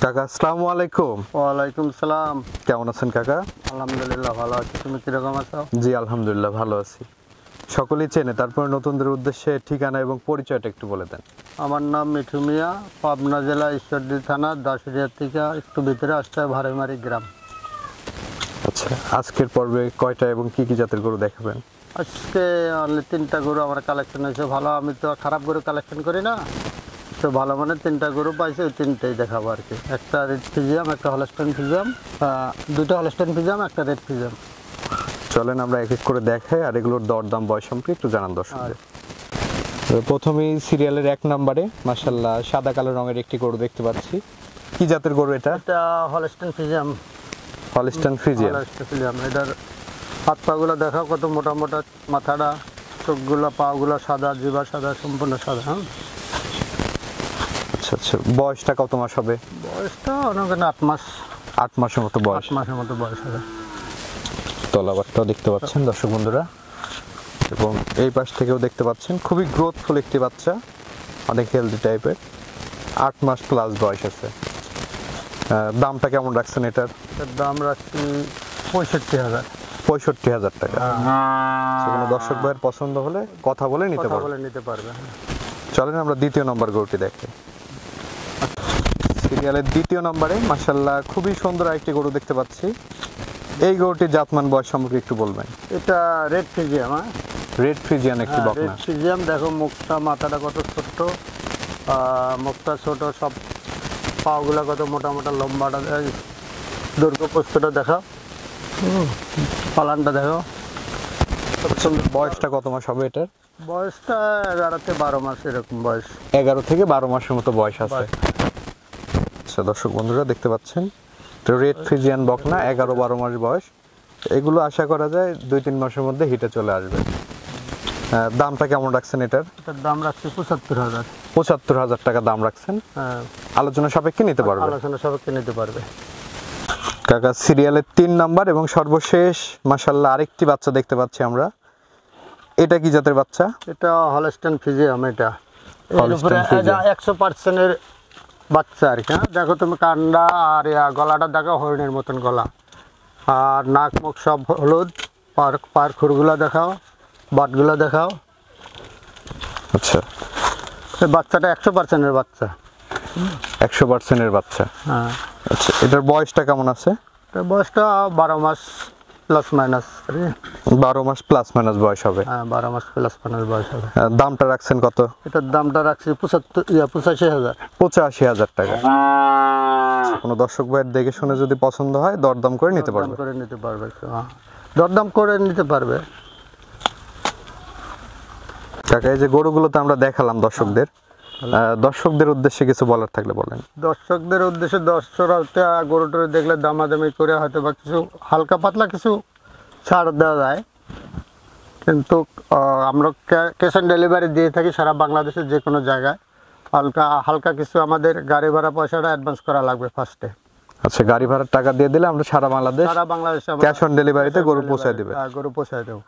কাকা আসসালামু আলাইকুম। ওয়ালাইকুম সালাম। কেমন আছেন কাকা? আলহামদুলিল্লাহ ভালো আছি, তুমি কিরকম আছো? জি আলহামদুলিল্লাহ ভালো আছি। সকলেই চেনে, তারপরে নতুনদের উদ্দেশ্যে ঠিকানা এবং পরিচয়টা একটু বলে দেন। আমার নাম মিঠু মিয়া, পাবনা জেলা ঈশ্বরদী থানা দাসুরিয়া থেকে একটু ভিতরে আসতে হয় ভারেমারি গ্রাম। আচ্ছা, আজকের পর্বে কয়টা এবং কি কি জাতের গরু দেখাবেন? আজকে অনলি 3টা গরু আমার কালেকশন হয়েছে ভালো। আমি তো খারাপ গরু কালেকশন করি না, তো ভালো মানে 3টা গরু পাইছে, ওই 3টাই দেখাবো আর কি। একটা রেড ফিজিয়াম, একটা হলস্টেইন ফিজিয়াম, 2টা হলস্টেইন ফিজিয়াম, একটা রেড ফিজিয়াম। চলেন আমরা এক এক করে দেখাই আর এগুলোর দরদাম বয়স সম্পর্কে একটু জানান দর্শকদের। প্রথমেই সিরিয়ালের 1 নম্বরে মাশাআল্লাহ সাদা কালো রঙের একটি গরু দেখতে পাচ্ছি। কি জাতের গরু এটা? এটা Holstein Friesian. Holstein Friesian. Holstein Friesian, এটার হাত পাগুলো দেখাও কত মোটা মোটা, মাথাটা, চোখগুলো, পাগুলো সাদা, জিভা সাদা, সম্পূর্ণ সাদা। হ্যাঁ, আচ্ছা আচ্ছা, বয়সটা কত মাস হবে? বয়সটা অনেক 8 মাস। 8 মাসের মতো বয়স। 8 মাসের মতো বয়স হবে। তলাবারটাও দেখতে পাচ্ছেন দর্শক বন্ধুরা, এবং এই পাশ থেকেও দেখতে পাচ্ছেন খুবই গ্রোথফুল একটি বাচ্চা, অনেক হেলদি টাইপের। 8 মাস প্লাস বয়স আছে। দামটা কেমন রাখছেন এটার? এটার দাম রাখছি 65,000। 65,000 টাকা। কোনো দর্শক ভাইয়ের পছন্দ হলে কথা বলে নিতে কথা পারবেন। বলে নিতে পারবে। চলেন আমরা দ্বিতীয় নম্বর গরুটি দেখি। সিরিয়ালের দ্বিতীয় নম্বরে মাশাআল্লাহ খুবই সুন্দর একটি গরু দেখতে পাচ্ছি। এই গরুটির জাতমান বয়স সম্পর্কে একটু বলবেন। এটা রেড ফিজিয়াম। হ্যাঁ, রেড ফ্রিজিয়ান একটি রেড বকনা। ফিজিয়াম। দেখো মুখটা, মাথাটা কত ছোট্ট, মুখটা ছোট, সব পাগুলা কত মোটা মোটা, লম্বাটা, দৈর্ঘ্য প্রস্থটা দেখাও, পালানটা দেখো কত সুন্দর। বয়সটা কত মাস হবে এটার? বয়সটা 11 থেকে 12 মাস এরকম বয়স। 11 থেকে 12 মাসের মতো বয়স আছে। আচ্ছা দর্শক বন্ধুরা দেখতে পাচ্ছেন, রেড ফ্রিজিয়ান বকনা, 11-12 মাস বয়স। এগুলো আশা করা যায় 2-3 মাসের মধ্যে হিটে চলে আসবে। দামটা কেমন রাখছেন এটার? এটার দাম রাখছি 75,000। 75,000 টাকা দাম রাখছেন। আলোচনা সাপেক্ষে নিতে পারবে। আলোচনা সাপেক্ষে নিতে পারবে। কাকা সিরিয়ালের 3 নাম্বার এবং সর্বশেষ মাশাআল্লাহ আরেকটি বাচ্চা দেখতে পাচ্ছি আমরা। এটা কি জাতের বাচ্চা? এটা হলস্টেইন ফিজিয়াম। এটা হলস্টেইন ফিজিয়াম। 100%-এর বাচ্চা আর কি। হ্যাঁ, দেখো তুমি কান্ডা আর গলাটা দেখো, হরিণের মতন গলা, আর নাক মুখ সব হলুদ, পার খুরগুলা দেখাও, বাটগুলা দেখাও। আচ্ছা, এই বাচ্চাটা 100%-এর বাচ্চা। 100%-এর বাচ্চা। হ্যাঁ, আচ্ছা, এটার বয়সটা কেমন আছে? এটার বয়সটা 12 মাস প্লাস মাইনাস। 12 মাস প্লাস মাইনাস বয়স হবে। হ্যাঁ, 12 মাস প্লাস মাইনাস বয়স হবে। দামটা রাখছেন কত? এটার দামটা রাখছি 85,000। 85,000 টাকা। কোনো দর্শক ভাইয়ের দেখে শুনে যদি পছন্দ হয় দরদাম করে নিতে পারবে। করে নিতে পারবে। হ্যাঁ, দরদাম করে নিতে পারবে। কাকা এই যে গরুগুলোতে আমরা দেখালাম দর্শকদের, দর্শকদের উদ্দেশ্যে কিছু বলার থাকলে বলেন। দর্শকদের উদ্দেশ্যে, দর্শকরা গরুটা দেখলে দামাদামি করে হয়তো বা কিছু হালকা পাতলা কিছু ছাড় দেওয়া যায়, কিন্তু আমরা ক্যাশ অন ডেলিভারি দিয়ে থাকি সারা বাংলাদেশের যে কোনো জায়গায়। হালকা কিছু আমাদের গাড়ি ভাড়া পয়সাটা অ্যাডভান্স করা লাগবে ফার্স্টে। আচ্ছা, গাড়ি ভাড়ার টাকা দিয়ে দিলে আমরা সারা বাংলাদেশে ক্যাশ অন ডেলিভারিতে গরু পৌঁছায় দিবে। গরু পৌঁছায় দেবো।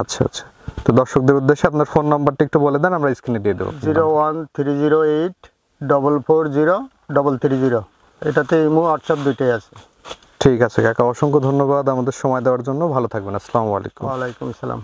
আচ্ছা আচ্ছা, তো দর্শকদের উদ্দেশ্যে আপনার ফোন নাম্বারটা একটু বলে দেন, আমরা স্ক্রিনে দিয়ে দেবো। 01308440330। এটাতে ইমো হোয়াটসঅ্যাপ দুইটাই আছে। ঠিক আছে কাকা, অসংখ্য ধন্যবাদ আমাদের সময় দেওয়ার জন্য। ভালো থাকবেন। আসসালামু আলাইকুম। ওয়ালাইকুম আসসালাম।